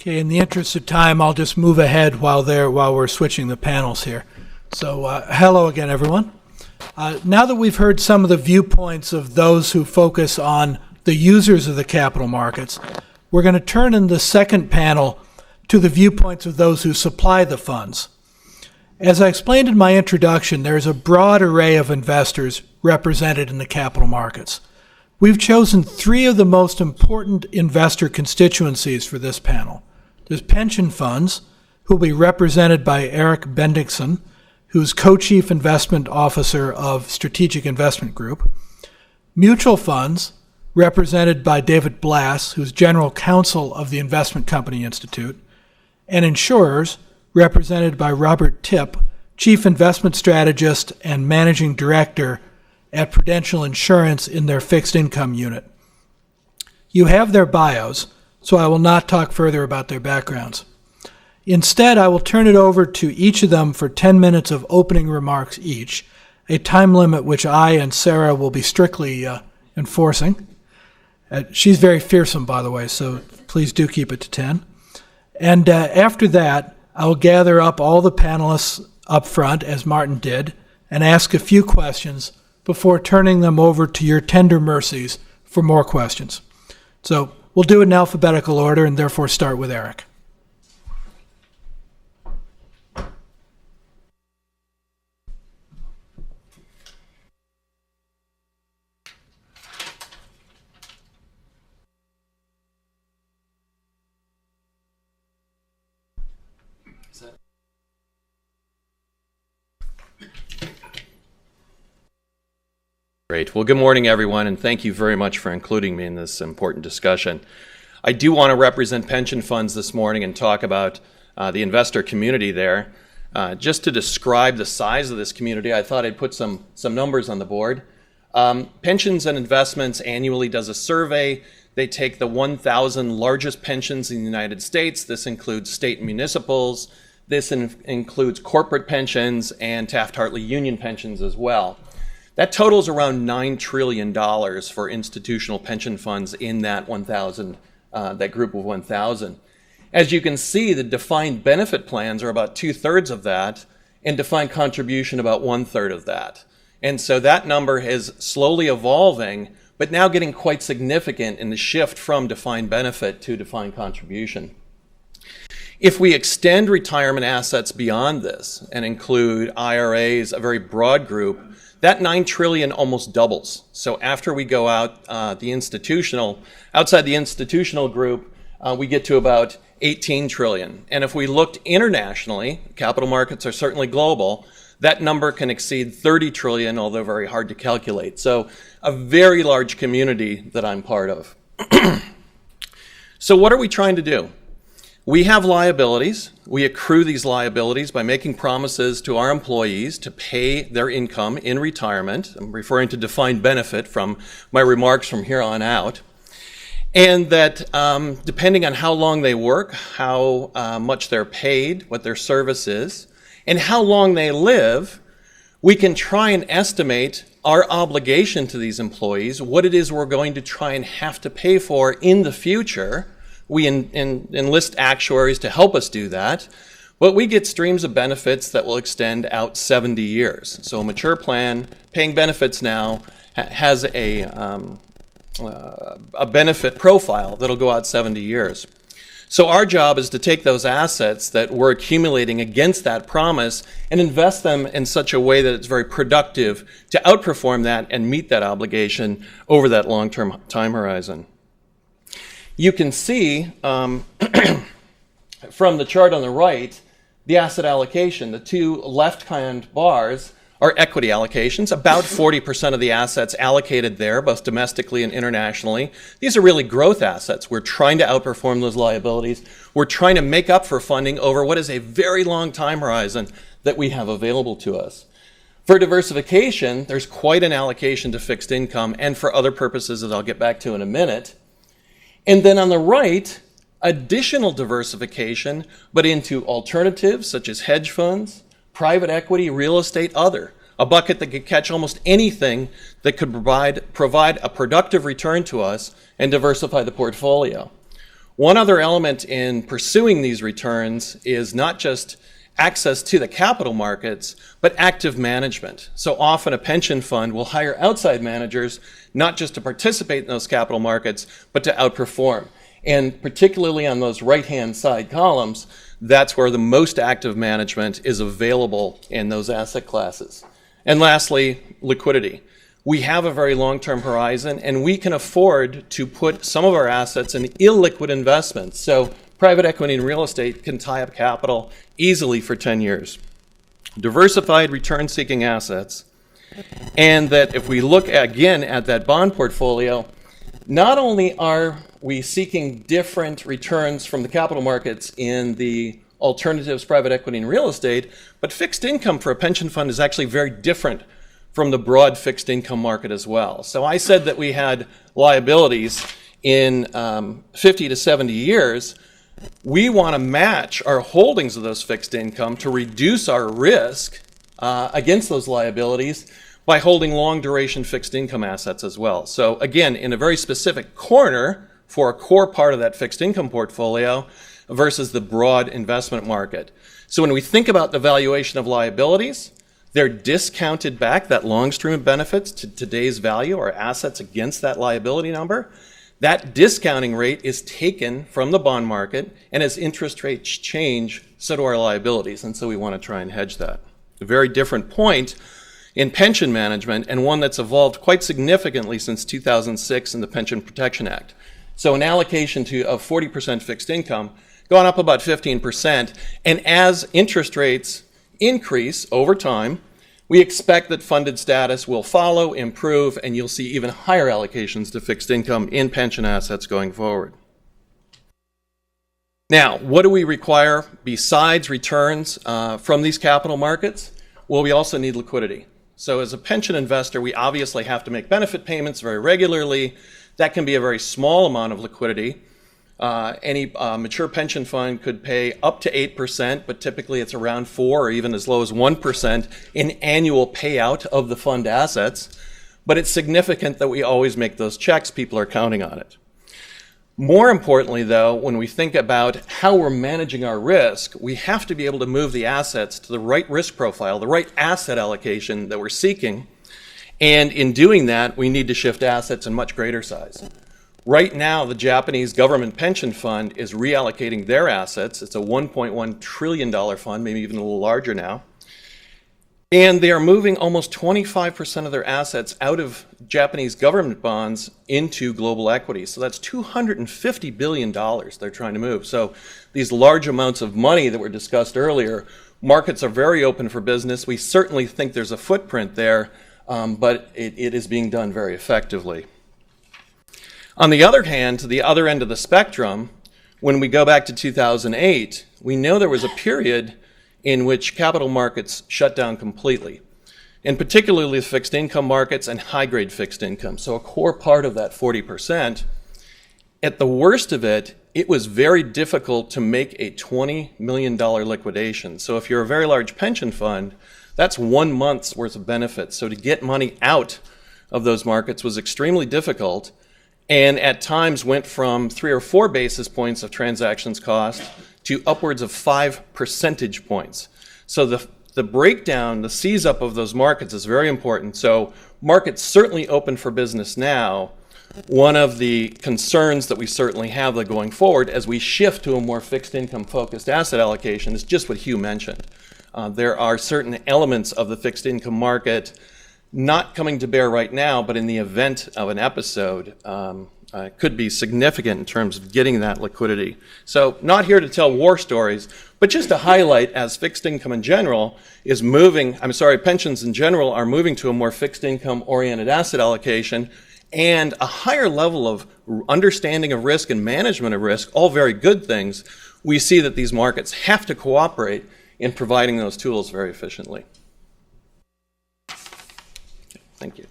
Okay, in the interest of time, I'll just move ahead while we're switching the panels here. So, hello again, everyone. Now that we've heard some of the viewpoints of those who focus on the users of the capital markets, we're going to turn in the second panel to the viewpoints of those who supply the funds. As I explained in my introduction, there is a broad array of investors represented in the capital markets. We've chosen three of the most important investor constituencies for this panel. There's pension funds, who will be represented by Eric Bendixson, who's co-chief investment officer of Strategic Investment Group. Mutual funds, represented by David Blass, who's general counsel of the Investment Company Institute. And insurers, represented by Robert Tipp, chief investment strategist and managing director at Prudential Insurance in their fixed income unit. You have their bios, so I will not talk further about their backgrounds. Instead, I will turn it over to each of them for 10 minutes of opening remarks each, a time limit which I and Sarah will be strictly enforcing. She's very fearsome, by the way, so please do keep it to 10. And after that, I will gather up all the panelists up front, as Martin did, and ask a few questions before turning them over to your tender mercies for more questions. So we'll do it in alphabetical order and therefore start with Eric. Great. Well, good morning, everyone, and thank you very much for including me in this important discussion. I do want to represent pension funds this morning and talk about the investor community there. Just to describe the size of this community, I thought I'd put some numbers on the board. Pensions and Investments annually does a survey. They take the 1,000 largest pensions in the United States. This includes state and municipals. This includes corporate pensions and Taft-Hartley union pensions as well. That totals around $9 trillion for institutional pension funds in that 1,000, that group of 1,000. As you can see, the defined benefit plans are about 2/3 of that, and defined contribution about 1/3 of that. And so that number is slowly evolving, but now getting quite significant in the shift from defined benefit to defined contribution. If we extend retirement assets beyond this and include IRAs, a very broad group, that $9 trillion almost doubles. So after we go out outside the institutional group, we get to about 18 trillion. And if we looked internationally, capital markets are certainly global, that number can exceed 30 trillion, although very hard to calculate. So a very large community that I'm part of. So what are we trying to do? We have liabilities. We accrue these liabilities by making promises to our employees to pay their income in retirement. I'm referring to defined benefit from my remarks from here on out. And that depending on how long they work, how much they're paid, what their service is, and how long they live, we can try and estimate our obligation to these employees, what it is we're going to try and have to pay for in the future. We enlist actuaries to help us do that, but we get streams of benefits that will extend out 70 years. So a mature plan paying benefits now has a benefit profile that'll go out 70 years. So our job is to take those assets that we're accumulating against that promise and invest them in such a way that it's very productive to outperform that and meet that obligation over that long-term time horizon. You can see from the chart on the right, the asset allocation. The two left-hand bars are equity allocations, about 40% of the assets allocated there, both domestically and internationally. These are really growth assets. We're trying to outperform those liabilities. We're trying to make up for funding over what is a very long time horizon that we have available to us. For diversification, there's quite an allocation to fixed income and for other purposes that I'll get back to in a minute. And then on the right, additional diversification, but into alternatives such as hedge funds, private equity, real estate, other. A bucket that could catch almost anything that could provide a productive return to us and diversify the portfolio. One other element in pursuing these returns is not just access to the capital markets, but active management. So often a pension fund will hire outside managers, not just to participate in those capital markets, but to outperform. And particularly on those right-hand side columns, that's where the most active management is available in those asset classes. And lastly, liquidity. We have a very long-term horizon, and we can afford to put some of our assets in illiquid investments. So private equity and real estate can tie up capital easily for 10 years. Diversified return-seeking assets, and that if we look again at that bond portfolio, not only are we seeking different returns from the capital markets in the alternatives, private equity and real estate, but fixed income for a pension fund is actually very different from the broad fixed income market as well. So I said that we had liabilities in 50 to 70 years. We want to match our holdings of those fixed income to reduce our risk against those liabilities by holding long duration fixed income assets as well. So again, in a very specific corner for a core part of that fixed income portfolio versus the broad investment market. So when we think about the valuation of liabilities, they're discounted back, that long stream of benefits, to today's value or assets against that liability number. That discounting rate is taken from the bond market, and as interest rates change, so do our liabilities, and so we want to try and hedge that. A very different point in pension management, and one that's evolved quite significantly since 2006 in the Pension Protection Act. So an allocation of 40% fixed income, gone up about 15%, and as interest rates increase over time, we expect that funded status will follow, improve, and you'll see even higher allocations to fixed income in pension assets going forward. Now, what do we require besides returns from these capital markets? Well, we also need liquidity. So as a pension investor, we obviously have to make benefit payments very regularly. That can be a very small amount of liquidity. Any mature pension fund could pay up to 8%, but typically it's around 4 or even as low as 1% in annual payout of the fund assets. But it's significant that we always make those checks. People are counting on it. More importantly, though, when we think about how we're managing our risk, we have to be able to move the assets to the right risk profile, the right asset allocation that we're seeking. And in doing that, we need to shift assets in much greater size. Right now, the Japanese government pension fund is reallocating their assets. It's a $1.1 trillion fund, maybe even a little larger now. And they are moving almost 25% of their assets out of Japanese government bonds into global equities. So that's $250 billion they're trying to move. So these large amounts of money that were discussed earlier, markets are very open for business. We certainly think there's a footprint there, but it is being done very effectively. On the other hand, to the other end of the spectrum, when we go back to 2008, we know there was a period in which capital markets shut down completely, and particularly the fixed income markets and high-grade fixed income. So a core part of that 40%. At the worst of it, it was very difficult to make a $20 million liquidation. So if you're a very large pension fund, that's 1 month's worth of benefits. So to get money out of those markets was extremely difficult, and at times went from 3 or 4 basis points of transactions cost to upwards of 5 percentage points. So the breakdown, the seize up of those markets is very important. So markets certainly open for business now. One of the concerns that we certainly have going forward as we shift to a more fixed income focused asset allocation is just what Hugh mentioned. There are certain elements of the fixed income market not coming to bear right now, but in the event of an episode, could be significant in terms of getting that liquidity. So not here to tell war stories, but just to highlight as fixed income in general is pensions in general are moving to a more fixed income oriented asset allocation and a higher level of understanding of risk and management of risk, all very good things. We see that these markets have to cooperate in providing those tools very efficiently. Thank you.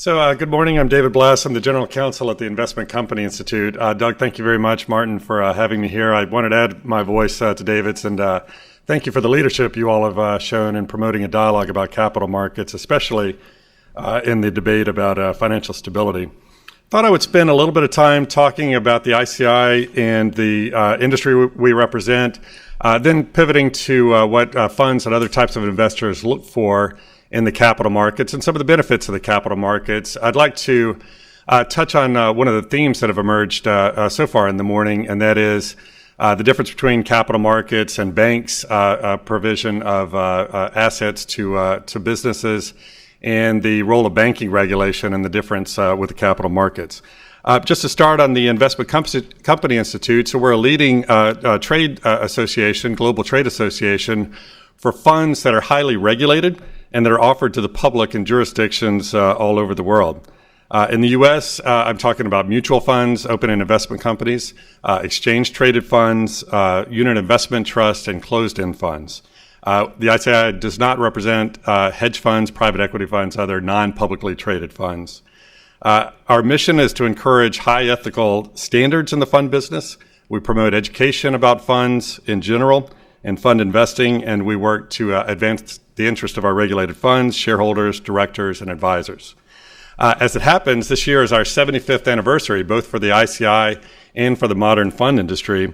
Good morning. I'm David Blass. I'm the General Counsel at the Investment Company Institute. Doug, thank you very much, Martin, for having me here. I wanted to add my voice to David's, and thank you for the leadership you all have shown in promoting a dialogue about capital markets, especially in the debate about financial stability. Thought I would spend a little bit of time talking about the ICI and the industry we represent, then pivoting to what funds and other types of investors look for in the capital markets and some of the benefits of the capital markets. I'd like to touch on one of the themes that have emerged so far in the morning, and that is the difference between capital markets and banks' provision of assets to businesses, and the role of banking regulation and the difference with the capital markets. Just to start on the Investment Company Institute, so we're a leading trade association, global trade association, for funds that are highly regulated and that are offered to the public in jurisdictions all over the world. In the U.S., I'm talking about mutual funds, open-end investment companies, exchange-traded funds, unit investment trusts, and closed-end funds. The ICI does not represent hedge funds, private equity funds, other non-publicly traded funds. Our mission is to encourage high ethical standards in the fund business. We promote education about funds in general and fund investing, and we work to advance the interest of our regulated funds, shareholders, directors, and advisors. As it happens, this year is our 75th anniversary, both for the ICI and for the modern fund industry.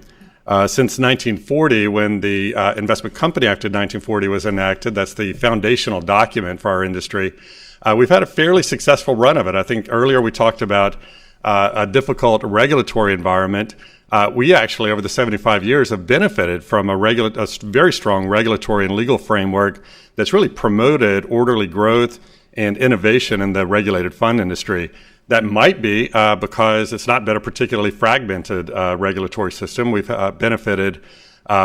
Since 1940, when the Investment Company Act of 1940 was enacted, that's the foundational document for our industry, we've had a fairly successful run of it. I think earlier we talked about a difficult regulatory environment. We actually, over the 75 years, have benefited from a very strong regulatory and legal framework that's really promoted orderly growth and innovation in the regulated fund industry. That might be because it's not been a particularly fragmented regulatory system. We've benefited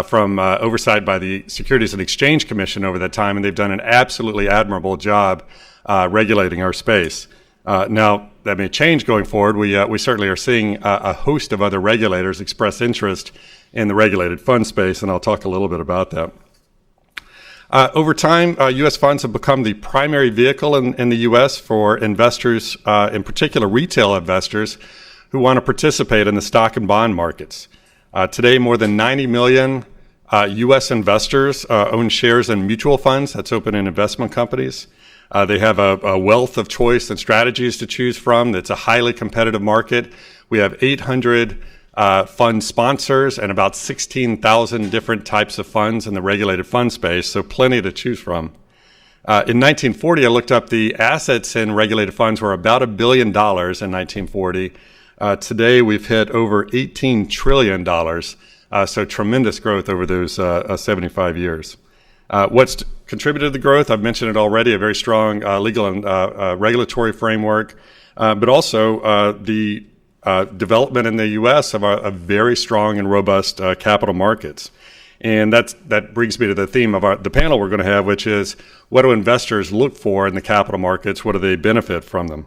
from oversight by the Securities and Exchange Commission over that time, and they've done an absolutely admirable job regulating our space. Now, that may change going forward. We certainly are seeing a host of other regulators express interest in the regulated fund space, and I'll talk a little bit about that. Over time, U.S. funds have become the primary vehicle in the U.S. for investors, in particular retail investors, who want to participate in the stock and bond markets. Today, more than 90 million U.S. investors own shares in mutual funds, that's open-end investment companies. They have a wealth of choice and strategies to choose from. It's a highly competitive market. We have 800 fund sponsors and about 16,000 different types of funds in the regulated fund space, so plenty to choose from. In 1940, I looked up the assets in regulated funds were about $1 billion in 1940. Today, we've hit over $18 trillion, so tremendous growth over those 75 years. What's contributed to the growth? I've mentioned it already, a very strong legal and regulatory framework, but also the development in the U.S. of a very strong and robust capital markets. And that brings me to the theme of the panel we're going to have, which is, what do investors look for in the capital markets? What do they benefit from them?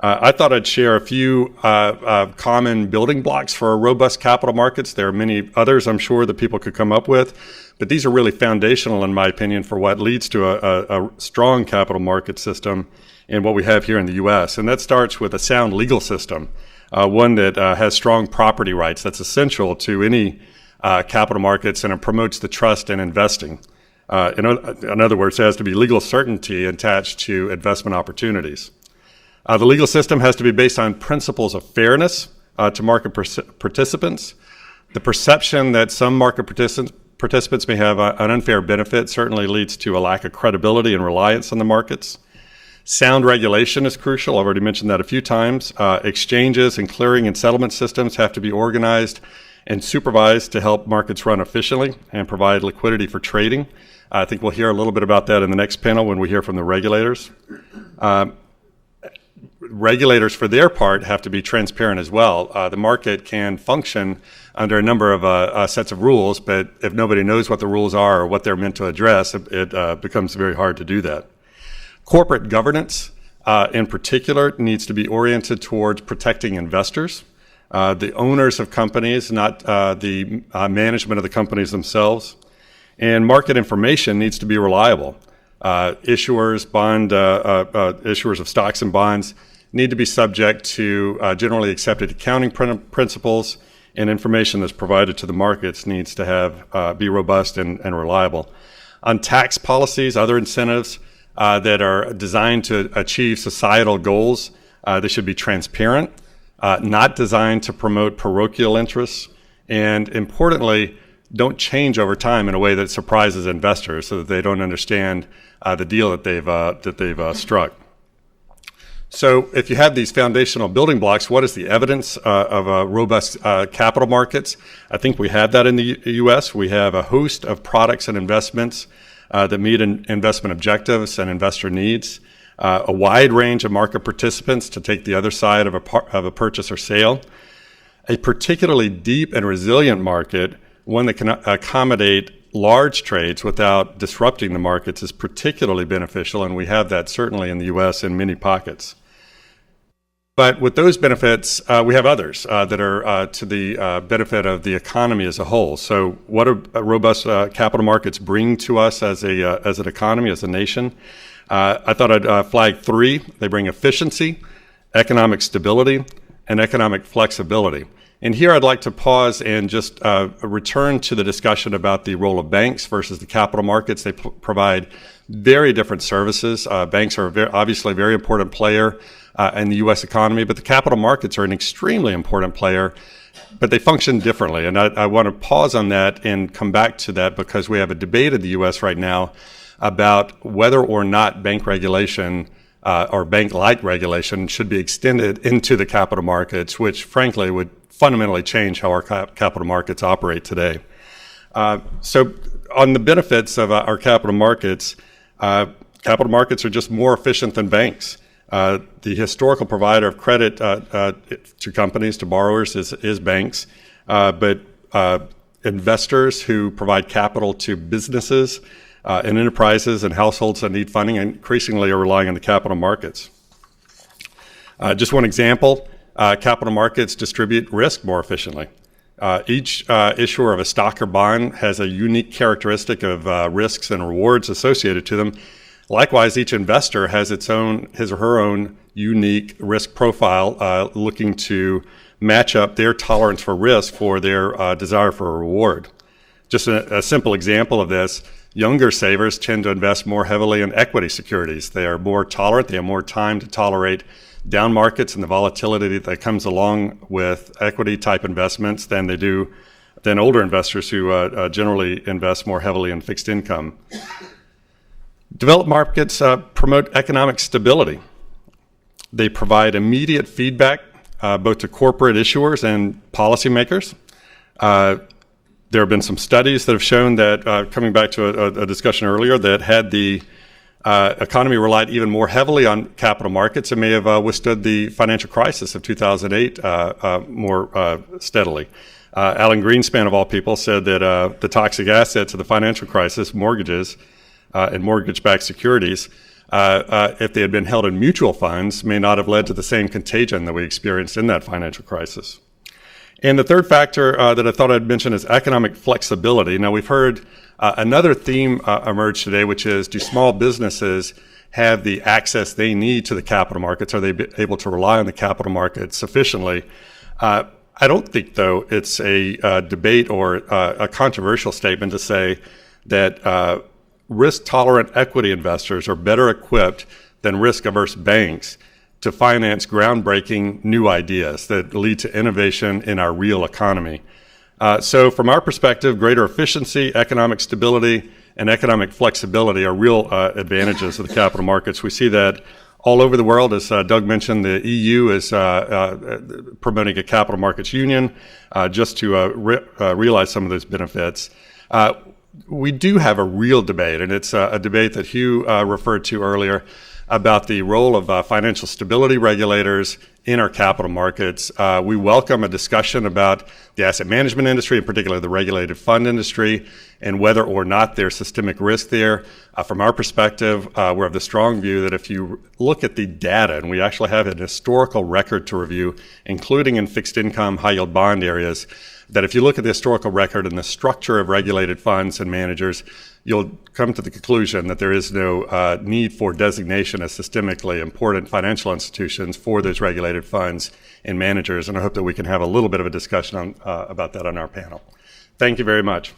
I thought I'd share a few common building blocks for robust capital markets. There are many others, I'm sure, that people could come up with, but these are really foundational, in my opinion, for what leads to a strong capital market system and what we have here in the U.S. And that starts with a sound legal system, one that has strong property rights. That's essential to any capital markets, and it promotes the trust in investing. In other words, there has to be legal certainty attached to investment opportunities. The legal system has to be based on principles of fairness to market participants. The perception that some market participants may have an unfair benefit certainly leads to a lack of credibility and reliance on the markets. Sound regulation is crucial. I've already mentioned that a few times. Exchanges and clearing and settlement systems have to be organized and supervised to help markets run efficiently and provide liquidity for trading. I think we'll hear a little bit about that in the next panel when we hear from the regulators. Regulators, for their part, have to be transparent as well. The market can function under a number of sets of rules, but if nobody knows what the rules are or what they're meant to address, it becomes very hard to do that. Corporate governance, in particular, needs to be oriented towards protecting investors, the owners of companies, not the management of the companies themselves. And market information needs to be reliable. Issuers of stocks and bonds need to be subject to generally accepted accounting principles, and information that's provided to the markets needs to be robust and reliable. On tax policies, other incentives that are designed to achieve societal goals, they should be transparent, not designed to promote parochial interests, and importantly, don't change over time in a way that surprises investors so that they don't understand the deal that they've struck. So if you have these foundational building blocks, what is the evidence of robust capital markets? I think we have that in the U.S. We have a host of products and investments that meet investment objectives and investor needs, a wide range of market participants to take the other side of a purchase or sale, a particularly deep and resilient market, one that can accommodate large trades without disrupting the markets is particularly beneficial, and we have that certainly in the U.S. in many pockets. But with those benefits, we have others that are to the benefit of the economy as a whole. So what do robust capital markets bring to us as an economy, as a nation? I thought I'd flag three. They bring efficiency, economic stability, and economic flexibility. And here I'd like to pause and just return to the discussion about the role of banks versus the capital markets. They provide very different services. Banks are obviously a very important player in the U.S. economy, but the capital markets are an extremely important player, but they function differently. And I want to pause on that and come back to that because we have a debate in the U.S. right now about whether or not bank regulation or bank-like regulation should be extended into the capital markets, which frankly would fundamentally change how our capital markets operate today. So on the benefits of our capital markets are just more efficient than banks. The historical provider of credit to companies, to borrowers, is banks, but investors who provide capital to businesses and enterprises and households that need funding increasingly are relying on the capital markets. Just one example, capital markets distribute risk more efficiently. Each issuer of a stock or bond has a unique characteristic of risks and rewards associated to them. Likewise, each investor has his or her own unique risk profile, looking to match up their tolerance for risk for their desire for a reward. Just a simple example of this, younger savers tend to invest more heavily in equity securities. They are more tolerant, they have more time to tolerate down markets and the volatility that comes along with equity type investments than older investors who generally invest more heavily in fixed income. Developed markets promote economic stability. They provide immediate feedback both to corporate issuers and policymakers. There have been some studies that have shown that, coming back to a discussion earlier, that had the economy relied even more heavily on capital markets, it may have withstood the financial crisis of 2008 more steadily. Alan Greenspan, of all people, said that the toxic assets of the financial crisis, mortgages and mortgage-backed securities, if they had been held in mutual funds, may not have led to the same contagion that we experienced in that financial crisis. And the third factor that I thought I'd mention is economic flexibility. Now, we've heard another theme emerge today, which is, do small businesses have the access they need to the capital markets? Are they able to rely on the capital markets sufficiently? I don't think, though, it's a debate or a controversial statement to say that risk-tolerant equity investors are better equipped than risk-averse banks to finance groundbreaking new ideas that lead to innovation in our real economy. So from our perspective, greater efficiency, economic stability, and economic flexibility are real advantages of the capital markets. We see that all over the world. As Doug mentioned, the EU is promoting a capital markets union just to realize some of those benefits. We do have a real debate, and it's a debate that Hugh referred to earlier, about the role of financial stability regulators in our capital markets. We welcome a discussion about the asset management industry, in particular the regulated fund industry, and whether or not there's systemic risk there. From our perspective, we're of the strong view that if you look at the data, and we actually have an historical record to review, including in fixed income, high yield bond areas, that if you look at the historical record and the structure of regulated funds and managers, you'll come to the conclusion that there is no need for designation as systemically important financial institutions for those regulated funds and managers. And I hope that we can have a little bit of a discussion about that on our panel. Thank you very much.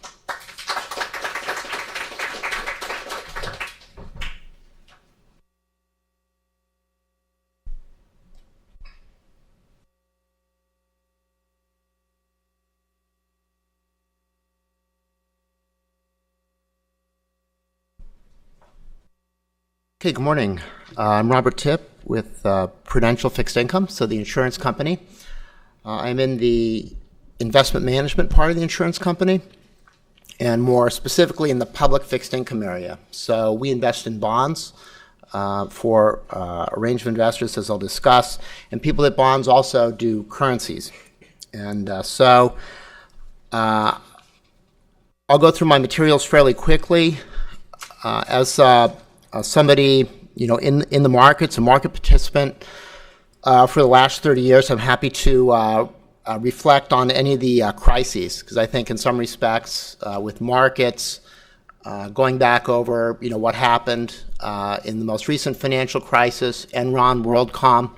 Okay, good morning. I'm Robert Tipp with Prudential Fixed Income, so the insurance company. I'm in the investment management part of the insurance company, and more specifically in the public fixed income area. So we invest in bonds for a range of investors, as I'll discuss, and people at bonds also do currencies. And I'll go through my materials fairly quickly. As somebody, in the markets, a market participant for the last 30 years, I'm happy to reflect on any of the crises, because I think in some respects with markets, going back over, what happened in the most recent financial crisis, Enron, WorldCom,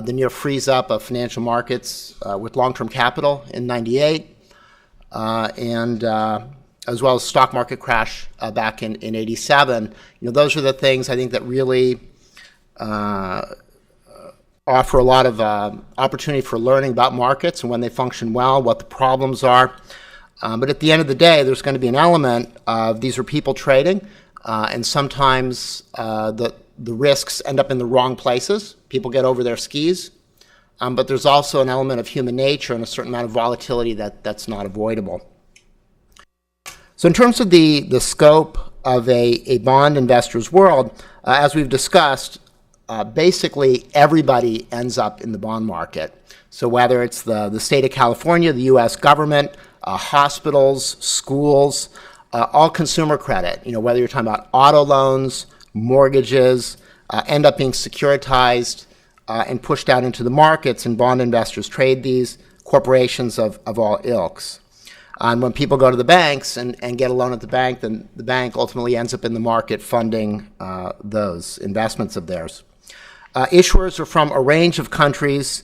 the near freeze up of financial markets with long-term capital in '98, and as well as stock market crash back in '87. Those are the things I think that really offer a lot of opportunity for learning about markets and when they function well, what the problems are. But at the end of the day, there's going to be an element of these are people trading, and sometimes the risks end up in the wrong places. People get over their skis. But there's also an element of human nature and a certain amount of volatility that's not avoidable. So in terms of the scope of a bond investor's world, as we've discussed, basically everybody ends up in the bond market. So whether it's the state of California, the U.S. government, hospitals, schools, all consumer credit, whether you're talking about auto loans, mortgages, end up being securitized and pushed out into the markets, and bond investors trade these, corporations of all ilks. And when people go to the banks and get a loan at the bank, then the bank ultimately ends up in the market funding those investments of theirs. Issuers are from a range of countries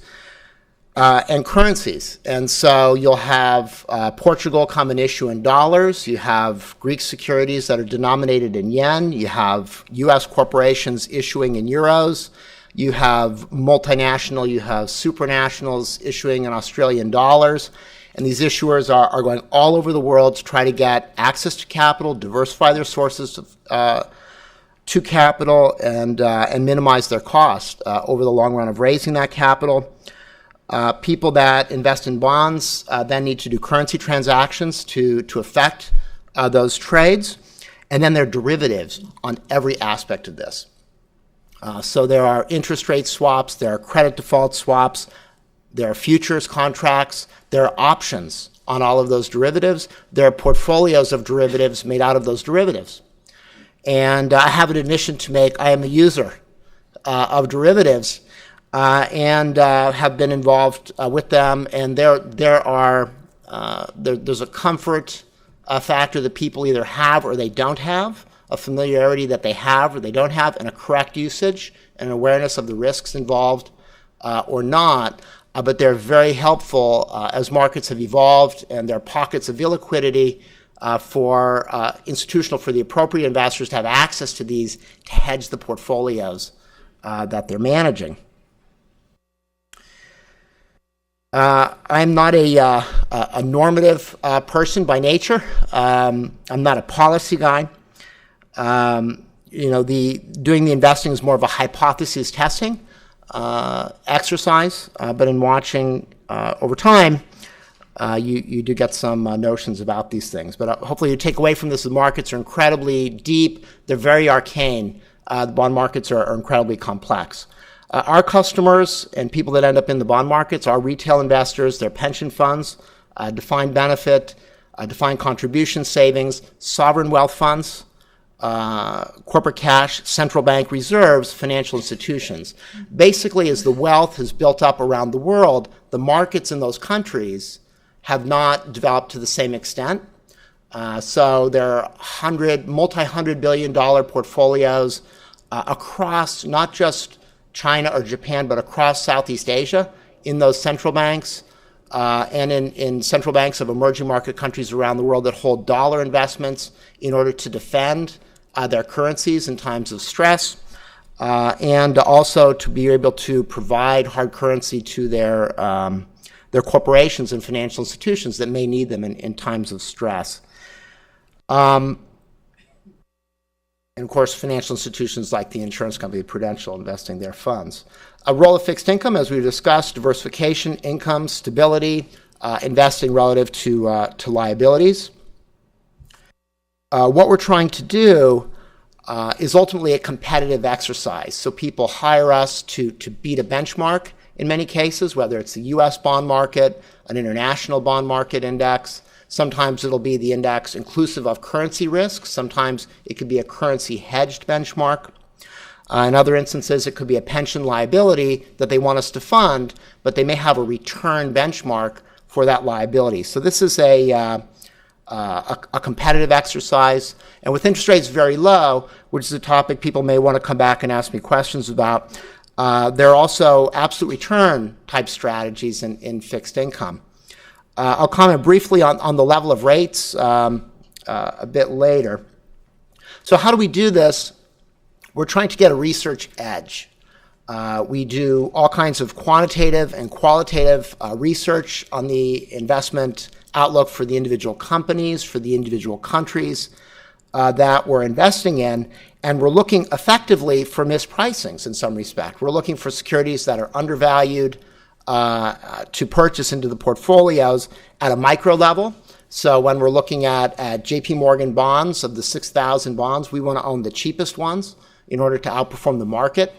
and currencies. And so you'll have Portugal come and issue in dollars. You have Greek securities that are denominated in yen. You have U.S. corporations issuing in euros. You have multinational, you have supranationals issuing in Australian dollars. And these issuers are going all over the world to try to get access to capital, diversify their sources to capital, and minimize their cost over the long run of raising that capital. People that invest in bonds then need to do currency transactions to affect those trades. And then there are derivatives on every aspect of this. So there are interest rate swaps, there are credit default swaps, there are futures contracts, there are options on all of those derivatives. There are portfolios of derivatives made out of those derivatives. And I have an admission to make. I am a user of derivatives and have been involved with them. And there's a comfort factor that people either have or they don't have, a familiarity that they have or they don't have, and a correct usage and awareness of the risks involved or not. But they're very helpful as markets have evolved, and there are pockets of illiquidity for the appropriate investors to have access to these to hedge the portfolios that they're managing. I'm not a normative person by nature. I'm not a policy guy. Doing the investing is more of a hypothesis testing exercise, but in watching over time, you do get some notions about these things. But hopefully you take away from this, the markets are incredibly deep. They're very arcane. The bond markets are incredibly complex. Our customers and people that end up in the bond markets are retail investors, they're pension funds, defined benefit, defined contribution savings, sovereign wealth funds, corporate cash, central bank reserves, financial institutions. Basically, as the wealth has built up around the world, the markets in those countries have not developed to the same extent. So there are multi-hundred billion dollar portfolios across not just China or Japan, but across Southeast Asia in those central banks and in central banks of emerging market countries around the world that hold dollar investments in order to defend their currencies in times of stress, and also to be able to provide hard currency to their corporations and financial institutions that may need them in times of stress. And of course, financial institutions like the insurance company Prudential investing their funds. A role of fixed income, as we discussed, diversification, income, stability, investing relative to liabilities. What we're trying to do is ultimately a competitive exercise. So people hire us to beat a benchmark in many cases, whether it's the U.S. bond market, an international bond market index. Sometimes it'll be the index inclusive of currency risk. Sometimes it could be a currency hedged benchmark. In other instances, it could be a pension liability that they want us to fund, but they may have a return benchmark for that liability. So this is a competitive exercise. And with interest rates very low, which is a topic people may want to come back and ask me questions about, there are also absolute return type strategies in fixed income. I'll comment briefly on the level of rates a bit later. So how do we do this? We're trying to get a research edge. We do all kinds of quantitative and qualitative research on the investment outlook for the individual companies, for the individual countries that we're investing in, and we're looking effectively for mispricings in some respect. We're looking for securities that are undervalued to purchase into the portfolios at a micro level. So when we're looking at JP Morgan bonds, of the 6,000 bonds, we want to own the cheapest ones in order to outperform the market.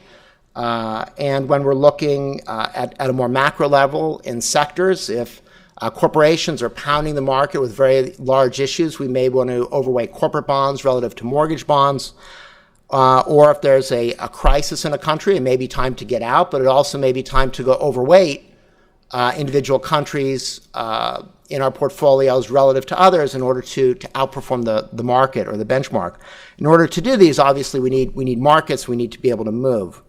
And when we're looking at a more macro level in sectors, if corporations are pounding the market with very large issues, we may want to overweight corporate bonds relative to mortgage bonds. Or if there's a crisis in a country, it may be time to get out, but it also may be time to go overweight individual countries in our portfolios relative to others in order to outperform the market or the benchmark. In order to do these, obviously, we need markets. We need to be able to move.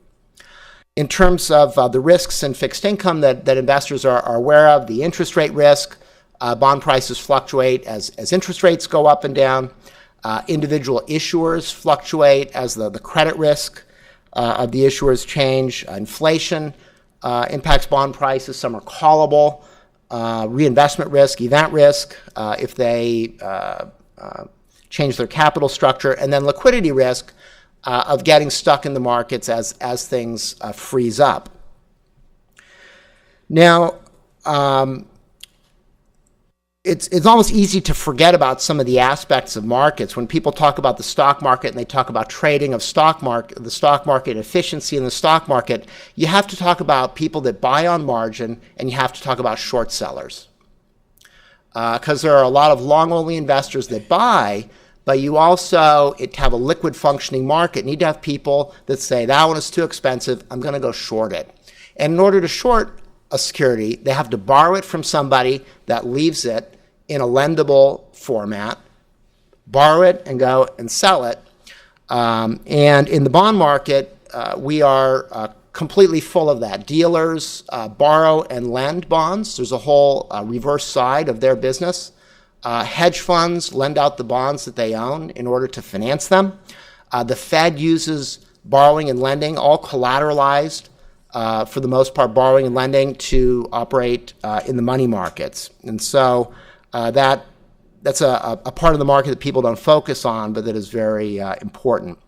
In terms of the risks in fixed income that investors are aware of, the interest rate risk, bond prices fluctuate as interest rates go up and down. Individual issuers fluctuate as the credit risk of the issuers change. Inflation impacts bond prices. Some are callable. Reinvestment risk, event risk, if they change their capital structure. And then liquidity risk of getting stuck in the markets as things freeze up. Now, it's almost easy to forget about some of the aspects of markets. When people talk about the stock market and they talk about trading of the stock market efficiency in the stock market, you have to talk about people that buy on margin, and you have to talk about short sellers. Because there are a lot of long-only investors that buy, but you also, to have a liquid functioning market, need to have people that say, that one is too expensive, I'm going to go short it. And in order to short a security, they have to borrow it from somebody that leaves it in a lendable format, borrow it and go and sell it. And in the bond market, we are completely full of that. Dealers borrow and lend bonds. There's a whole reverse side of their business. Hedge funds lend out the bonds that they own in order to finance them. The Fed uses borrowing and lending, all collateralized, for the most part, borrowing and lending to operate in the money markets. And so that's a part of the market that people don't focus on, but that is very important.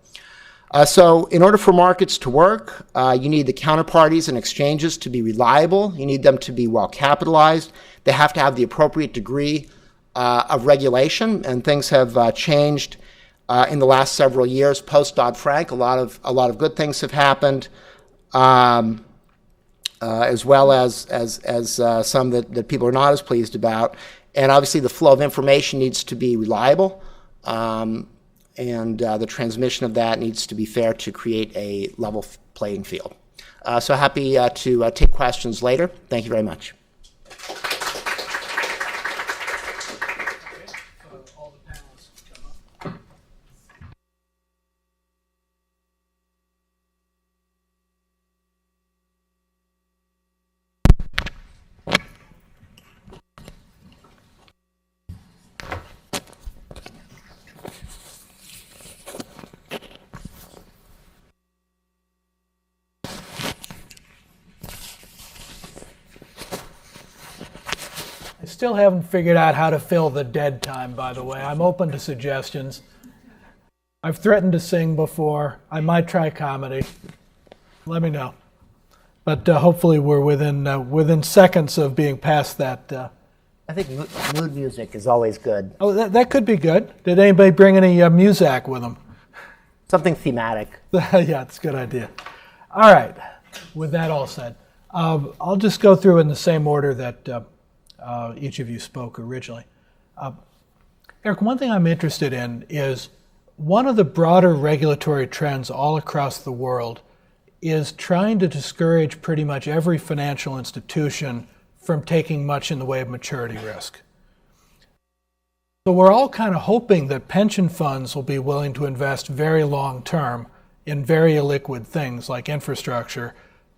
So in order for markets to work, you need the counterparties and exchanges to be reliable. You need them to be well capitalized. They have to have the appropriate degree of regulation, and things have changed in the last several years. Post Dodd-Frank, a lot of good things have happened, as well as some that people are not as pleased about. And obviously, the flow of information needs to be reliable, and the transmission of that needs to be fair to create a level playing field. So happy to take questions later. Thank you very much. still haven't figured out how to fill the dead time, by the way. I'm open to suggestions. I've threatened to sing before. I might try comedy. Let me know. But hopefully we're within seconds of being past that. I think mood music is always good. Oh, that could be good. Did anybody bring any Muzak with them? Something thematic. Yeah, it's a good idea. All right. With that all said, I'll just go through in the same order that each of you spoke originally. Eric, one thing I'm interested in is one of the broader regulatory trends all across the world is trying to discourage pretty much every financial institution from taking much in the way of maturity risk. So we're all kind of hoping that pension funds will be willing to invest very long term in very illiquid things like infrastructure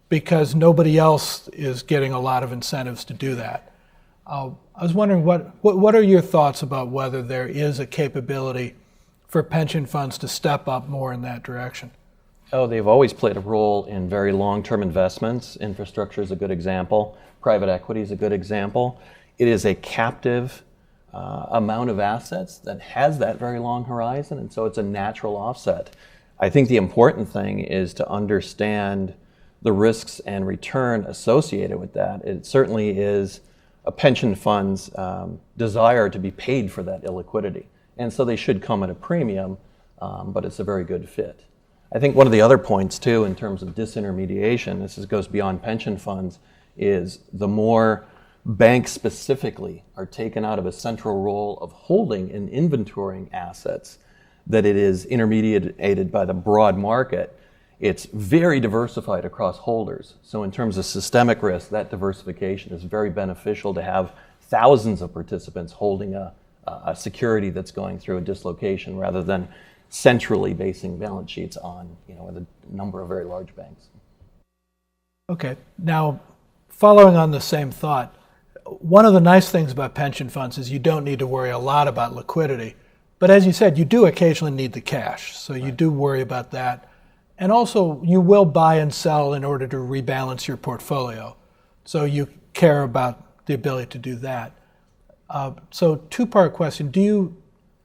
because nobody else is getting a lot of incentives to do that. I was wondering what are your thoughts about whether there is a capability for pension funds to step up more in that direction? Oh, they've always played a role in very long-term investments. Infrastructure is a good example. Private equity is a good example. It is a captive amount of assets that has that very long horizon, and so it's a natural offset. I think the important thing is to understand the risks and return associated with that. It certainly is a pension fund's desire to be paid for that illiquidity, and so they should come at a premium, but it's a very good fit. I think one of the other points, too, in terms of disintermediation, goes beyond pension funds, is the more banks specifically are taken out of a central role of holding and inventorying assets, that it is intermediated by the broad market. It's very diversified across holders. So in terms of systemic risk, that diversification is very beneficial to have thousands of participants holding a security that's going through a dislocation rather than centrally basing balance sheets on a number of very large banks. Okay. Now, following on the same thought, one of the nice things about pension funds is you don't need to worry a lot about liquidity. But as you said, you do occasionally need the cash. So you do worry about that. And also, you will buy and sell in order to rebalance your portfolio. So you care about the ability to do that. So two-part question.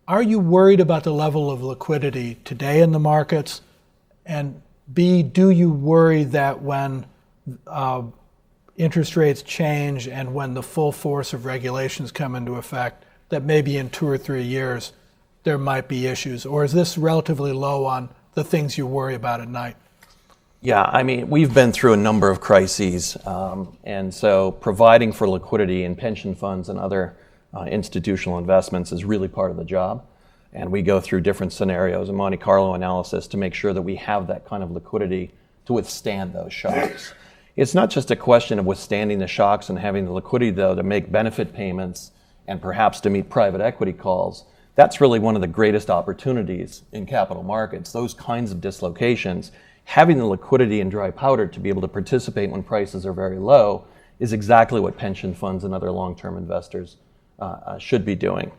Are you worried about the level of liquidity today in the markets? And B, do you worry that when interest rates change and when the full force of regulations come into effect, that maybe in 2 or 3 years there might be issues? Or is this relatively low on the things you worry about at night? Yeah, I mean, we've been through a number of crises, and so providing for liquidity in pension funds and other institutional investments is really part of the job. And we go through different scenarios and Monte Carlo analysis to make sure that we have that kind of liquidity to withstand those shocks. It's not just a question of withstanding the shocks and having the liquidity, though, to make benefit payments and perhaps to meet private equity calls. That's really one of the greatest opportunities in capital markets, those kinds of dislocations. Having the liquidity and dry powder to be able to participate when prices are very low is exactly what pension funds and other long-term investors should be doing.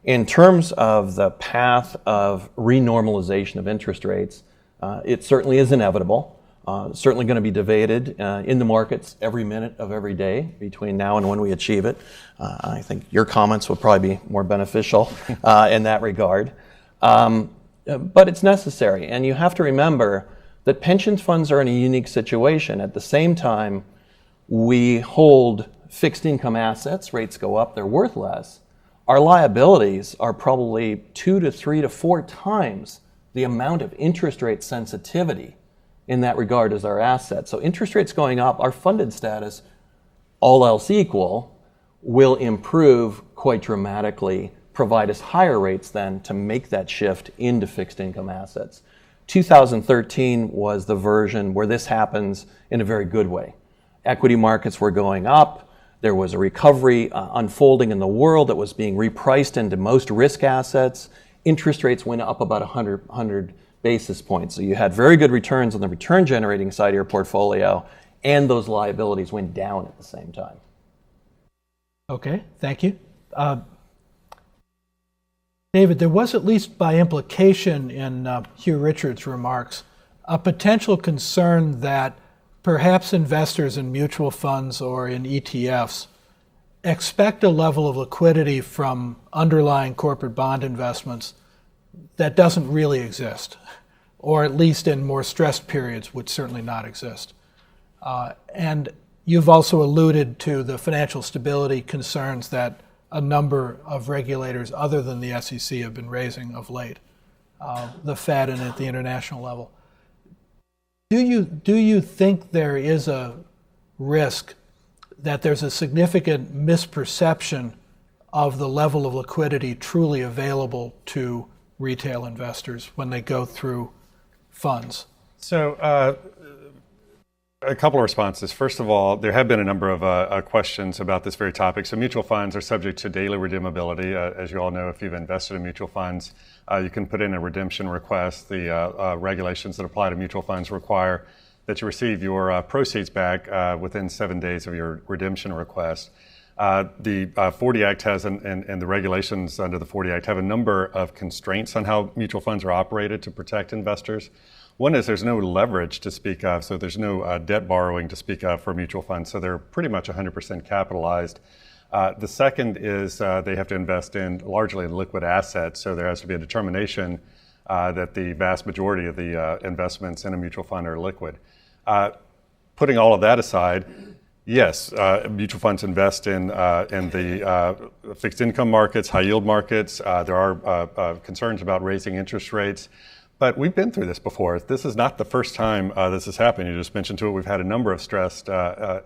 In terms of the path of renormalization of interest rates, it certainly is inevitable. Certainly going to be debated in the markets every minute of every day between now and when we achieve it. I think your comments will probably be more beneficial in that regard. But it's necessary, and you have to remember that pension funds are in a unique situation. At the same time, we hold fixed income assets, rates go up, they're worth less. Our liabilities are probably 2 to 3 to 4 times the amount of interest rate sensitivity in that regard as our assets. So interest rates going up, our funded status, all else equal, will improve quite dramatically, provide us higher rates then to make that shift into fixed income assets. 2013 was the version where this happens in a very good way. Equity markets were going up. There was a recovery unfolding in the world that was being repriced into most risk assets. Interest rates went up about 100 basis points. So you had very good returns on the return generating side of your portfolio, and those liabilities went down at the same time. Okay, thank you. David, there was, at least by implication in Hugh Richards' remarks, a potential concern that perhaps investors in mutual funds or in ETFs expect a level of liquidity from underlying corporate bond investments that doesn't really exist, or at least in more stressed periods would certainly not exist. And you've also alluded to the financial stability concerns that a number of regulators other than the SEC have been raising of late, the Fed and at the international level. Do you think there is a risk that there's a significant misperception of the level of liquidity truly available to retail investors when they go through funds? So a couple of responses. First of all, there have been a number of questions about this very topic. So mutual funds are subject to daily redeemability. As you all know, if you've invested in mutual funds, you can put in a redemption request. The regulations that apply to mutual funds require that you receive your proceeds back within 7 days of your redemption request. The 40 Act has, and the regulations under the 40 Act have a number of constraints on how mutual funds are operated to protect investors. One is there's no leverage to speak of, so there's no debt borrowing to speak of for mutual funds, so they're pretty much 100% capitalized. The second is they have to invest largely in liquid assets, so there has to be a determination that the vast majority of the investments in a mutual fund are liquid. Putting all of that aside, yes, mutual funds invest in the fixed income markets, high yield markets. There are concerns about raising interest rates. But we've been through this before. This is not the first time this has happened. You just mentioned we've had a number of stressed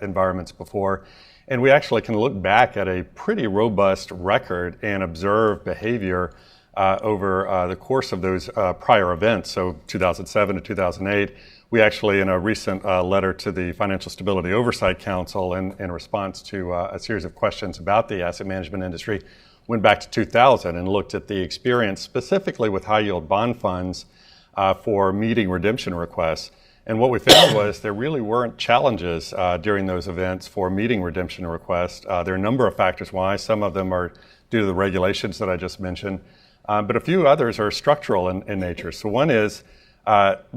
environments before. And we actually can look back at a pretty robust record and observe behavior over the course of those prior events. So 2007 to 2008, we actually, in a recent letter to the Financial Stability Oversight Council in response to a series of questions about the asset management industry, went back to 2000 and looked at the experience specifically with high yield bond funds for meeting redemption requests. And what we found was there really weren't challenges during those events for meeting redemption requests. There are a number of factors why. Some of them are due to the regulations that I just mentioned, but a few others are structural in nature. So one is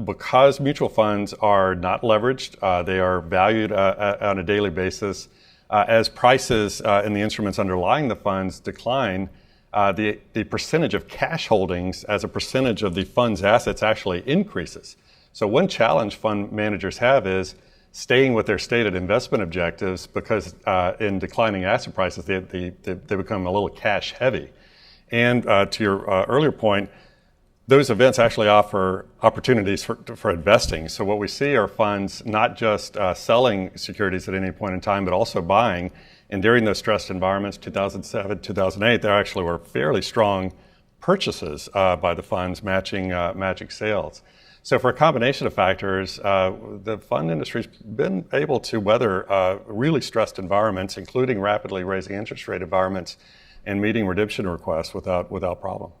because mutual funds are not leveraged, they are valued on a daily basis. As prices in the instruments underlying the funds decline, the percentage of cash holdings as a percentage of the fund's assets actually increases. So one challenge fund managers have is staying with their stated investment objectives because in declining asset prices, they become a little cash heavy. And to your earlier point, those events actually offer opportunities for investing. So what we see are funds not just selling securities at any point in time, but also buying. And during those stressed environments, 2007, 2008, there actually were fairly strong purchases by the funds matching sales. So for a combination of factors, the fund industry's been able to weather really stressed environments, including rapidly raising interest rate environments and meeting redemption requests without problem.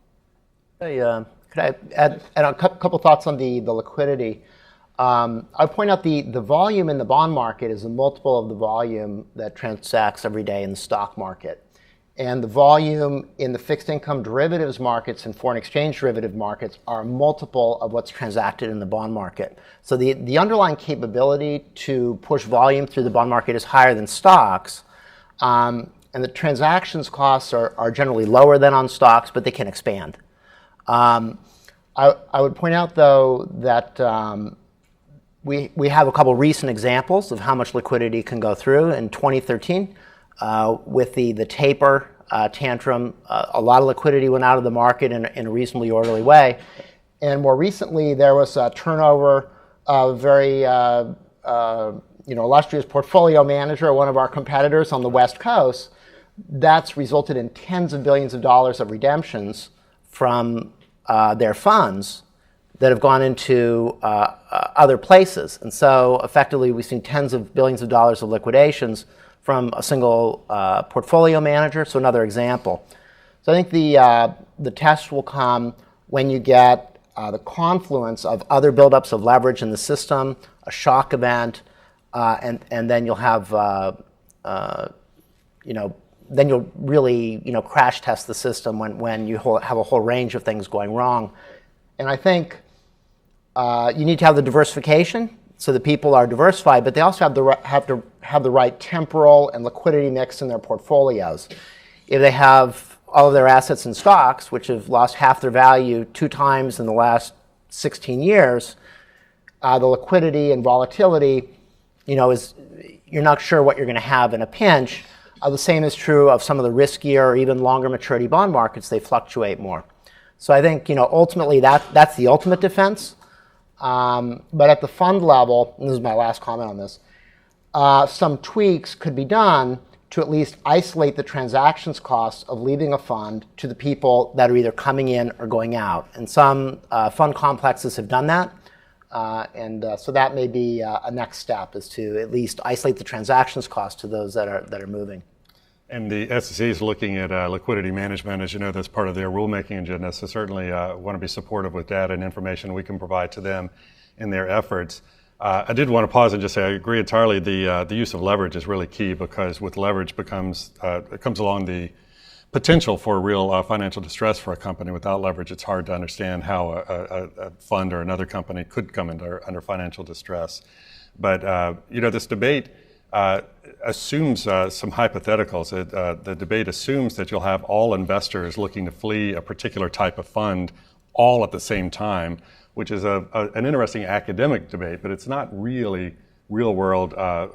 Could I add a couple thoughts on the liquidity? I'd point out the volume in the bond market is a multiple of the volume that transacts every day in the stock market. And the volume in the fixed income derivatives markets and foreign exchange derivative markets are a multiple of what's transacted in the bond market. So the underlying capability to push volume through the bond market is higher than stocks. And the transactions costs are generally lower than on stocks, but they can expand. I would point out, though, that we have a couple recent examples of how much liquidity can go through. In 2013, with the taper tantrum, a lot of liquidity went out of the market in a reasonably orderly way. And more recently, there was a turnover of very illustrious portfolio manager, one of our competitors on the West Coast. That's resulted in tens of billions of dollars of redemptions from their funds that have gone into other places. And so effectively, we've seen tens of billions of dollars of liquidations from a single portfolio manager. So another example. So I think the test will come when you get the confluence of other buildups of leverage in the system, a shock event, and then you'll have, then you'll really, crash test the system when you have a whole range of things going wrong. And I think you need to have the diversification so that people are diversified, but they also have to have the right temporal and liquidity mix in their portfolios. If they have all of their assets in stocks, which have lost half their value 2 times in the last 16 years, the liquidity and volatility, is you're not sure what you're going to have in a pinch. The same is true of some of the riskier or even longer maturity bond markets. They fluctuate more. So I think, ultimately that's the ultimate defense. But at the fund level, and this is my last comment on this, some tweaks could be done to at least isolate the transactions costs of leaving a fund to the people that are either coming in or going out. And some fund complexes have done that. So that may be a next step, is to at least isolate the transactions cost to those that are moving. And the SEC is looking at liquidity management. As you know, that's part of their rulemaking agenda. So certainly want to be supportive with data and information we can provide to them in their efforts. I did want to pause and just say I agree entirely. The use of leverage is really key, because with leverage comes along the potential for real financial distress for a company. Without leverage, it's hard to understand how a fund or another company could come under financial distress. But this debate assumes some hypotheticals. The debate assumes that you'll have all investors looking to flee a particular type of fund all at the same time, which is an interesting academic debate, but it's not really real world,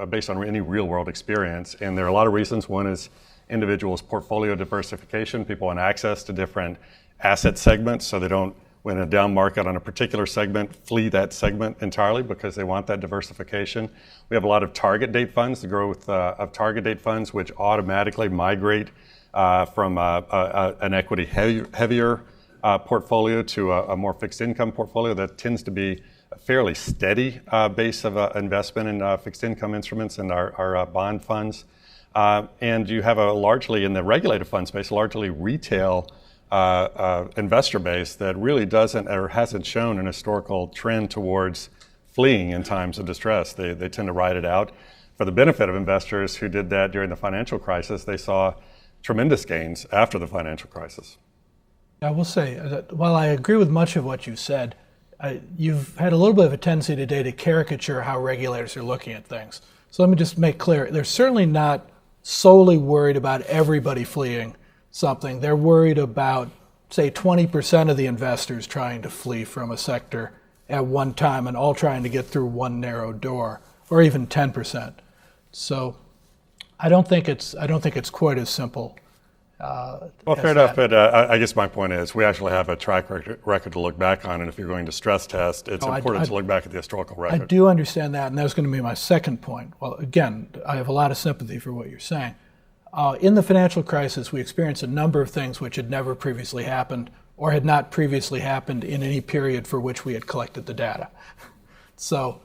based on any real world experience. And there are a lot of reasons. One is individuals' portfolio diversification. People want access to different asset segments, so they don't, when in a down market on a particular segment, flee that segment entirely, because they want that diversification. We have a lot of target date funds, the growth of target date funds, which automatically migrate from an equity heavier portfolio to a more fixed income portfolio that tends to be a fairly steady base of investment in fixed income instruments and our bond funds. And you have largely, in the regulated fund space, largely retail investor base that really doesn't or hasn't shown an historical trend towards fleeing in times of distress. They tend to ride it out. For the benefit of investors who did that during the financial crisis, they saw tremendous gains after the financial crisis. I will say that while I agree with much of what you said, you've had a little bit of a tendency today to caricature how regulators are looking at things. So let me just make clear, they're certainly not solely worried about everybody fleeing something. They're worried about, say, 20% of the investors trying to flee from a sector at one time and all trying to get through one narrow door, or even 10%. So I don't think it's quite as simple. Well, fair enough, but I guess my point is we actually have a track record to look back on, and if you're going to stress test, it's important to look back at the historical record. I do understand that, and that's going to be my second point. Well, again, I have a lot of sympathy for what you're saying. In the financial crisis, we experienced a number of things which had never previously happened or had not previously happened in any period for which we had collected the data. So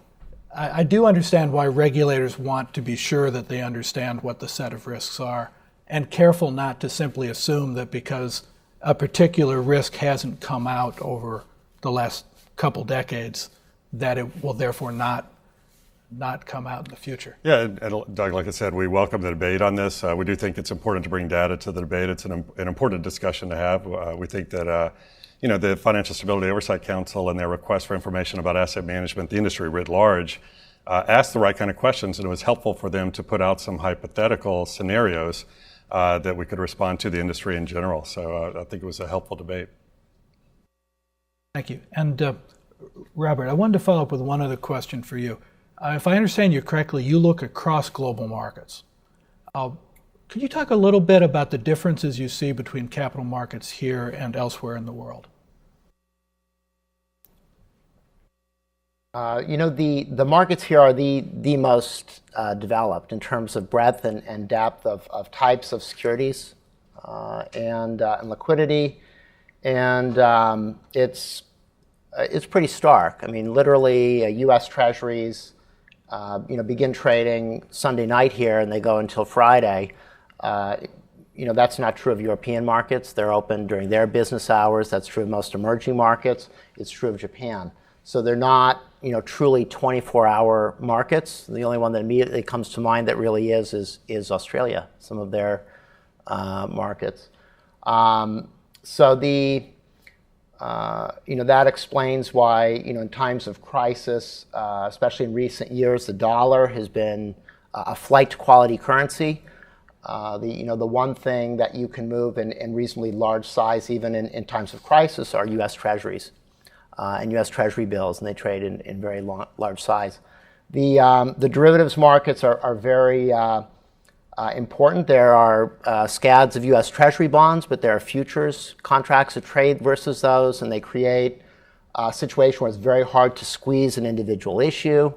I do understand why regulators want to be sure that they understand what the set of risks are, and careful not to simply assume that because a particular risk hasn't come out over the last couple decades, that it will therefore not come out in the future. Yeah, and Doug, like I said, we welcome the debate on this. We do think it's important to bring data to the debate. It's an important discussion to have. We think that the Financial Stability Oversight Council and their request for information about asset management, the industry writ large, asked the right kind of questions, and it was helpful for them to put out some hypothetical scenarios that we could respond to the industry in general. So I think it was a helpful debate. Thank you. And Robert, I wanted to follow up with one other question for you. If I understand you correctly, you look across global markets. Could you talk a little bit about the differences you see between capital markets here and elsewhere in the world? The markets here are the most developed in terms of breadth and depth of types of securities and liquidity, and it's pretty stark. I mean, literally, U.S. Treasuries, begin trading Sunday night here, and they go until Friday. That's not true of European markets. They're open during their business hours. That's true of most emerging markets. It's true of Japan. So they're not, truly 24-hour markets. The only one that immediately comes to mind that really is Australia, some of their markets. So the That explains why, in times of crisis, especially in recent years, the dollar has been a flight to quality currency. The one thing that you can move in reasonably large size, even in times of crisis, are U.S. Treasuries and U.S. Treasury bills, and they trade in very large size. The derivatives markets are very important. There are scads of U.S. Treasury bonds, but there are futures contracts that trade versus those, and they create a situation where it's very hard to squeeze an individual issue.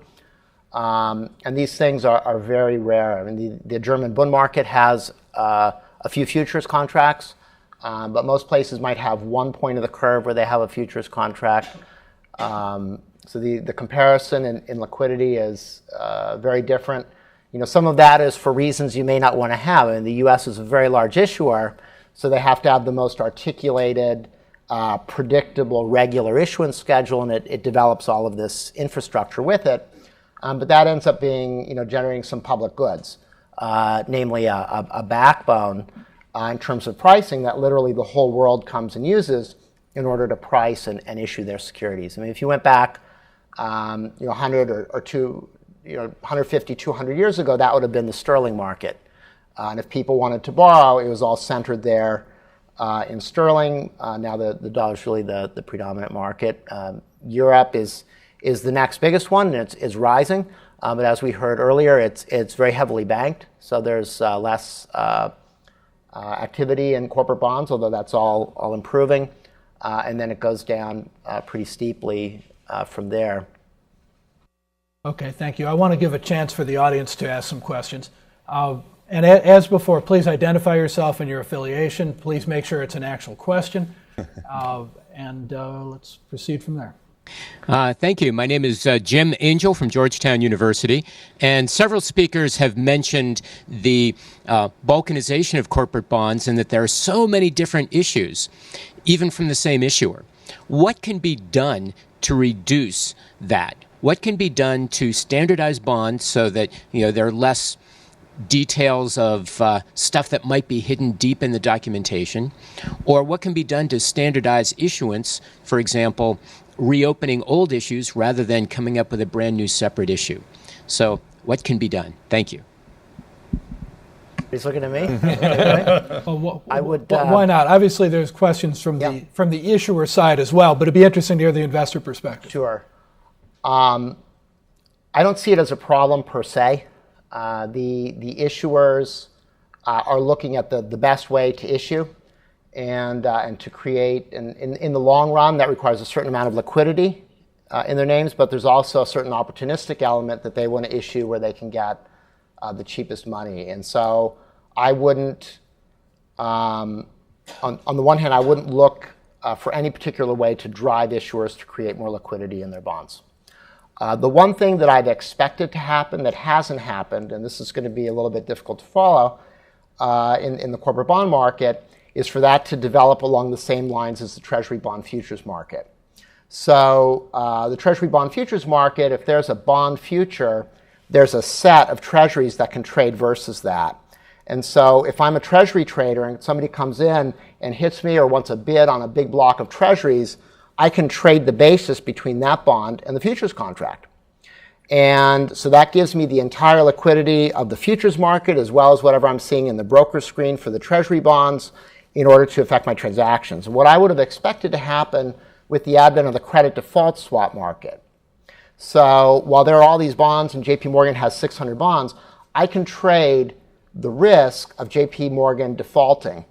And these things are very rare. I mean, the German Bund market has a few futures contracts, but most places might have one point of the curve where they have a futures contract. So the comparison in liquidity is very different. Some of that is for reasons you may not want to have. And the U.S. is a very large issuer, so they have to have the most articulated, predictable, regular issuance schedule, and it develops all of this infrastructure with it. But that ends up being, generating some public goods, namely a backbone in terms of pricing that literally the whole world comes and uses in order to price and issue their securities. I mean, if you went back, 100 or 150, 200 years ago, that would have been the sterling market. And if people wanted to borrow, it was all centered there in sterling. Now the dollar is really the predominant market. Europe is the next biggest one, and it's rising. But as we heard earlier, it's very heavily banked, so there's less activity in corporate bonds, although that's all improving. And then it goes down pretty steeply from there. Okay, thank you. I want to give a chance for the audience to ask some questions. And as before, please identify yourself and your affiliation. Please make sure it's an actual question. And let's proceed from there. Thank you. My name is Jim Angel from Georgetown University, and several speakers have mentioned the balkanization of corporate bonds and that there are so many different issues, even from the same issuer. What can be done to reduce that? What can be done to standardize bonds so that there are less details of stuff that might be hidden deep in the documentation? Or what can be done to standardize issuance, for example, reopening old issues rather than coming up with a brand new separate issue? So what can be done? Thank you. He's looking at me. Well, I would. Why not? Obviously, there's questions from the issuer side as well, but it'd be interesting to hear the investor perspective. Sure. I don't see it as a problem per se. The issuers are looking at the best way to issue and to create, and in the long run, that requires a certain amount of liquidity in their names, but there's also a certain opportunistic element that they want to issue where they can get the cheapest money. And so I wouldn't, on the one hand, I wouldn't look for any particular way to drive issuers to create more liquidity in their bonds. The one thing that I've expected to happen that hasn't happened, and this is going to be a little bit difficult to follow in the corporate bond market, is for that to develop along the same lines as the Treasury bond futures market. So the Treasury bond futures market, if there's a bond future, there's a set of Treasuries that can trade versus that. And so if I'm a Treasury trader and somebody comes in and hits me or wants a bid on a big block of Treasuries, I can trade the basis between that bond and the futures contract. And so that gives me the entire liquidity of the futures market as well as whatever I'm seeing in the broker screen for the Treasury bonds in order to affect my transactions. What I would have expected to happen with the advent of the credit default swap market. So while there are all these bonds and JP Morgan has 600 bonds, I can trade the risk of JP Morgan defaulting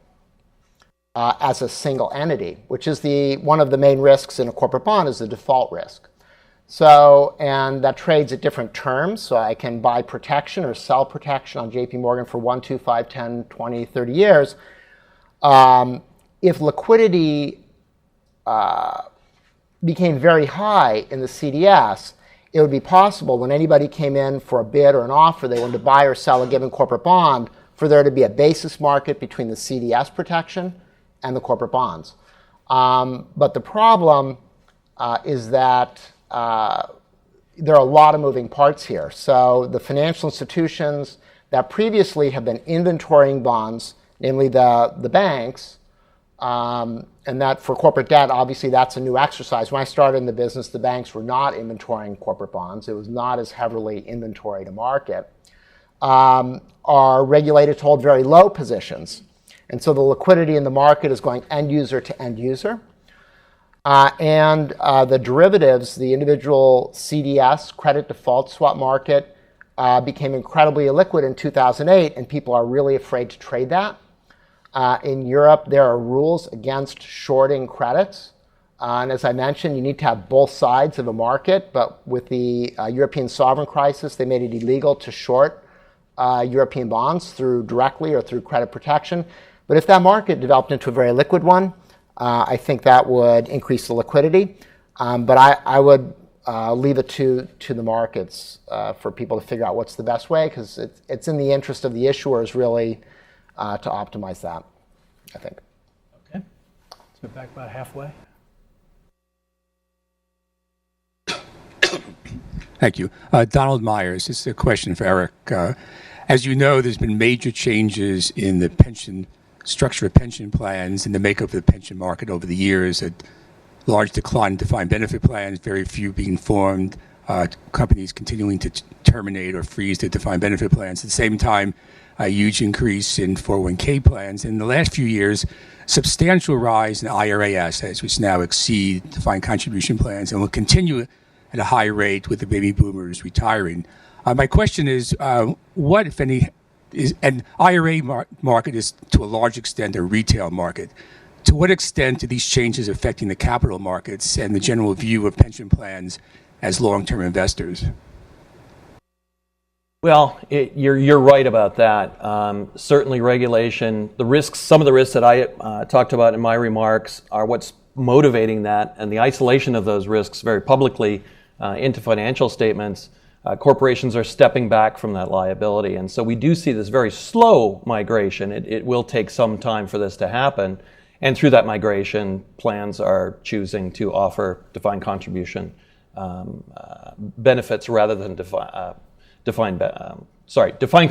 as a single entity, which is one of the main risks in a corporate bond is the default risk. So, and that trades at different terms. So I can buy protection or sell protection on JP Morgan for 1, 2, 5, 10, 20, 30 years. If liquidity became very high in the CDS, it would be possible when anybody came in for a bid or an offer, they wanted to buy or sell a given corporate bond, for there to be a basis market between the CDS protection and the corporate bonds. But the problem is that there are a lot of moving parts here. So the financial institutions that previously have been inventorying bonds, namely the banks, And that for corporate debt, obviously that's a new exercise. When I started in the business, the banks were not inventorying corporate bonds. It was not as heavily inventory to market. Are regulated to hold very low positions. And so the liquidity in the market is going end user to end user. And the derivatives, the individual CDS, credit default swap market, became incredibly illiquid in 2008, and people are really afraid to trade that. In Europe, there are rules against shorting credits. And as I mentioned, you need to have both sides of a market. But with the European sovereign crisis, they made it illegal to short European bonds through directly or through credit protection. But if that market developed into a very liquid one, I think that would increase the liquidity. But I would leave it to the markets for people to figure out what's the best way, because it's in the interest of the issuers really to optimize that, I think. Okay. Let's go back about halfway. Thank you. Donald Myers, this is a question for Eric. As you know, there's been major changes in the pension structure of pension plans and the makeup of the pension market over the years. A large decline in defined benefit plans, very few being formed, companies continuing to terminate or freeze their defined benefit plans. At the same time, a huge increase in 401k plans. In the last few years, substantial rise in IRA assets, which now exceed defined contribution plans and will continue at a high rate with the baby boomers retiring. My question is, what, if any, is an IRA market is to a large extent a retail market. To what extent are these changes affecting the capital markets and the general view of pension plans as long-term investors? Well, you're right about that. Certainly regulation, the risks, some of the risks that I talked about in my remarks are what's motivating that, and the isolation of those risks very publicly into financial statements. Corporations are stepping back from that liability. And so we do see this very slow migration. It will take some time for this to happen. And through that migration, plans are choosing to offer defined contribution benefits rather than defined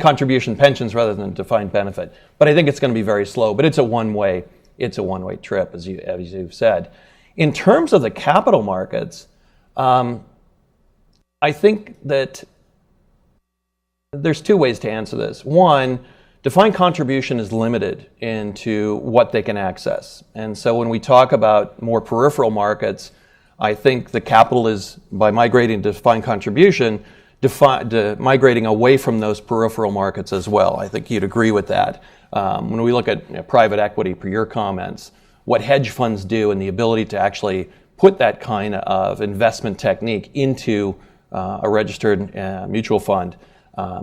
contribution pensions rather than defined benefit. But I think it's going to be very slow. But it's a one-way trip, as you've said. In terms of the capital markets, I think that there's two ways to answer this. One, defined contribution is limited into what they can access. And so when we talk about more peripheral markets, I think the capital is, by migrating to defined contribution, migrating away from those peripheral markets as well. I think you'd agree with that. When we look at private equity, per your comments, what hedge funds do and the ability to actually put that kind of investment technique into a registered mutual fund,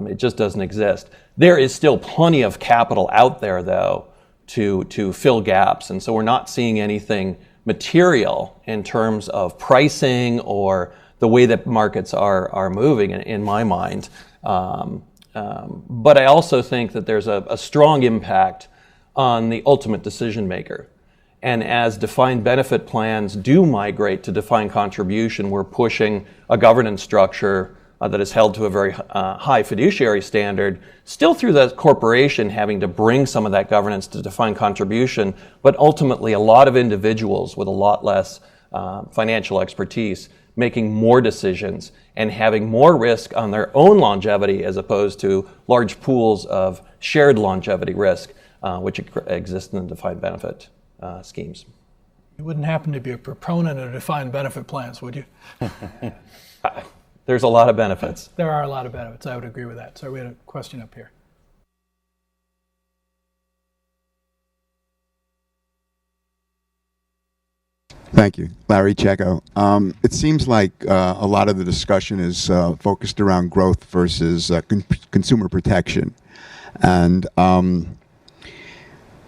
it just doesn't exist. There is still plenty of capital out there, though, to fill gaps, and so we're not seeing anything material in terms of pricing or the way that markets are moving, in my mind. But I also think that there's a strong impact on the ultimate decision maker. And as defined benefit plans do migrate to defined contribution, we're pushing a governance structure that is held to a very high fiduciary standard, still through the corporation having to bring some of that governance to defined contribution, but ultimately a lot of individuals with a lot less financial expertise making more decisions and having more risk on their own longevity as opposed to large pools of shared longevity risk, which exist in the defined benefit schemes. You wouldn't happen to be a proponent of defined benefit plans, would you? There's a lot of benefits. There are a lot of benefits. I would agree with that. So we had a question up here. Thank you. Larry Checo. It seems like a lot of the discussion is focused around growth versus consumer protection. And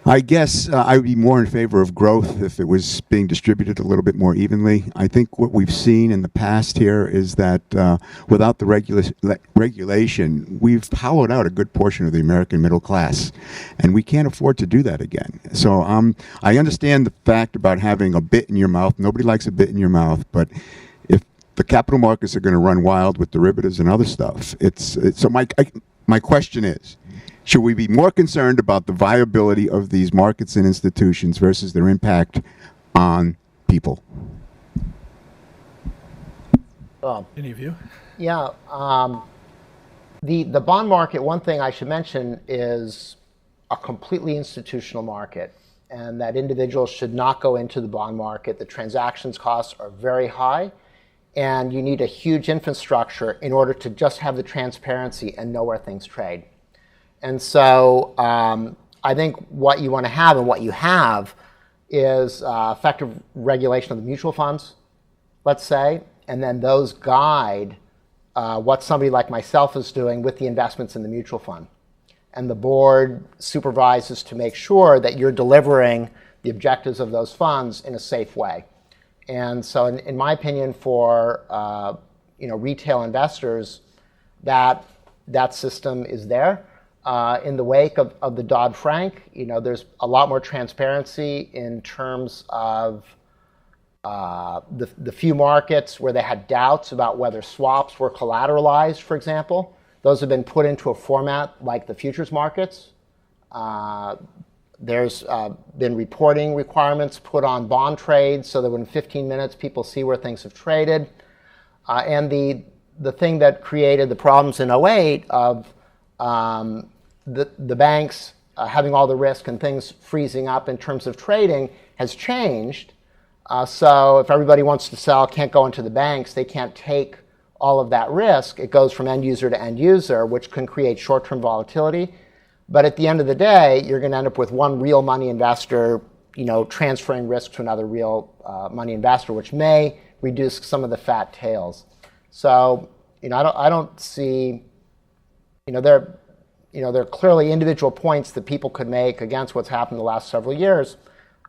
I guess I would be more in favor of growth if it was being distributed a little bit more evenly. I think what we've seen in the past here is that without the regulation, we've hollowed out a good portion of the American middle class, and we can't afford to do that again. So I understand the fact about having a bit in your mouth. Nobody likes a bit in your mouth, but if the capital markets are going to run wild with derivatives and other stuff, so my question is, Should we be more concerned about the viability of these markets and institutions versus their impact on people? Any of you? Yeah, the bond market, one thing I should mention, is a completely institutional market, and that individuals should not go into the bond market. The transactions costs are very high, and you need a huge infrastructure in order to just have the transparency and know where things trade. And so I think what you want to have and what you have is effective regulation of the mutual funds, let's say, and then those guide what somebody like myself is doing with the investments in the mutual fund. And the board supervises to make sure that you're delivering the objectives of those funds in a safe way. And so in my opinion, for retail investors, that system is there. In the wake of the Dodd-Frank, there's a lot more transparency in terms of the few markets where they had doubts about whether swaps were collateralized, for example. Those have been put into a format like the futures markets. There's been reporting requirements put on bond trades so that within 15 minutes people see where things have traded. And the thing that created the problems in '08 of the banks having all the risk and things freezing up in terms of trading has changed. So if everybody wants to sell, can't go into the banks, they can't take all of that risk. It goes from end user to end user, which can create short-term volatility. But at the end of the day, you're going to end up with one real money investor, transferring risk to another real money investor, which may reduce some of the fat tails. So, I don't see, there are clearly individual points that people could make against what's happened the last several years.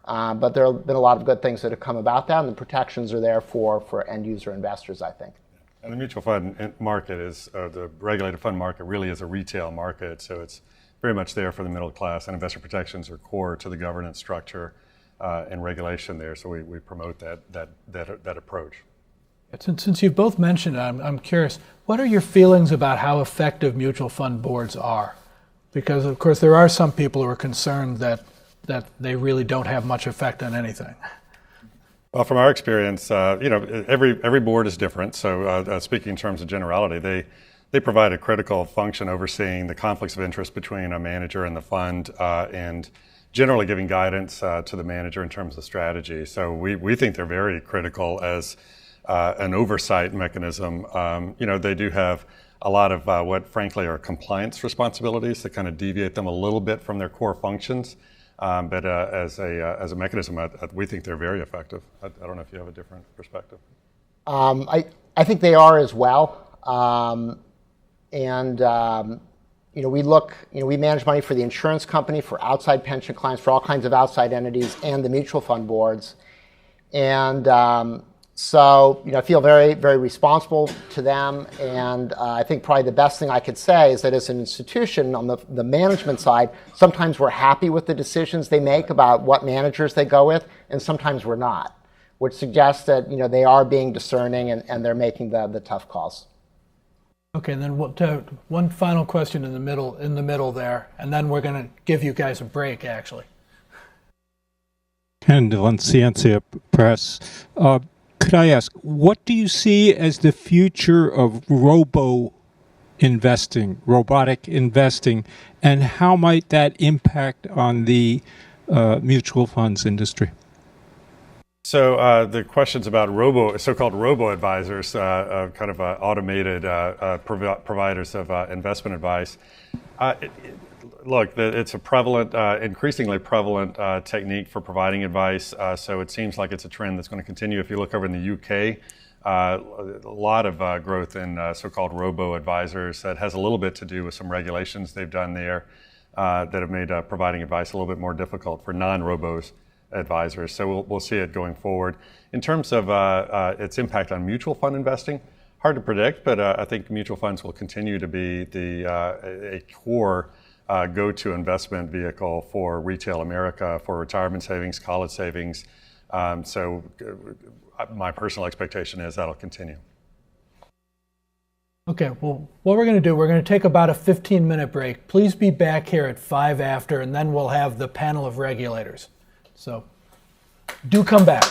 But there have been a lot of good things that have come about that, and the protections are there for end user investors, I think. And the mutual fund market the regulated fund market really is a retail market, so it's very much there for the middle class, and investor protections are core to the governance structure and regulation there, so we promote that approach. Since you've both mentioned it, I'm curious, what are your feelings about how effective mutual fund boards are? Because, of course, there are some people who are concerned that they really don't have much effect on anything. Well, from our experience, every board is different. So speaking in terms of generality, they provide a critical function overseeing the conflicts of interest between a manager and the fund and generally giving guidance to the manager in terms of strategy. So we think they're very critical as an oversight mechanism. They do have a lot of what frankly are compliance responsibilities that kind of deviate them a little bit from their core functions. But as a mechanism, we think they're very effective. I don't know if you have a different perspective. I think they are as well. We manage money for the insurance company, for outside pension clients, for all kinds of outside entities, and the mutual fund boards. And so I feel very, very responsible to them. And I think probably the best thing I could say is that as an institution on the management side, sometimes we're happy with the decisions they make about what managers they go with, and sometimes we're not, which suggests that they are being discerning and they're making the tough calls. Okay, and then one final question in the middle there, and then we're going to give you guys a break, actually. And Valencia Press. Could I ask, what do you see as the future of robotic investing, and how might that impact on the mutual funds industry? So the questions about so-called robo-advisors, kind of automated providers of investment advice. Look, it's a increasingly prevalent technique for providing advice. So it seems like it's a trend that's going to continue. If you look over in the UK, a lot of growth in so-called robo-advisors. That has a little bit to do with some regulations they've done there that have made providing advice a little bit more difficult for non-robos advisors. So we'll see it going forward. In terms of its impact on mutual fund investing, hard to predict, but I think mutual funds will continue to be a core go-to investment vehicle for retail America, for retirement savings, college savings. So my personal expectation is that'll continue. Okay, well, what we're going to do, we're going to take about a 15-minute break. Please be back here at 5 after, and then we'll have the panel of regulators. So do come back.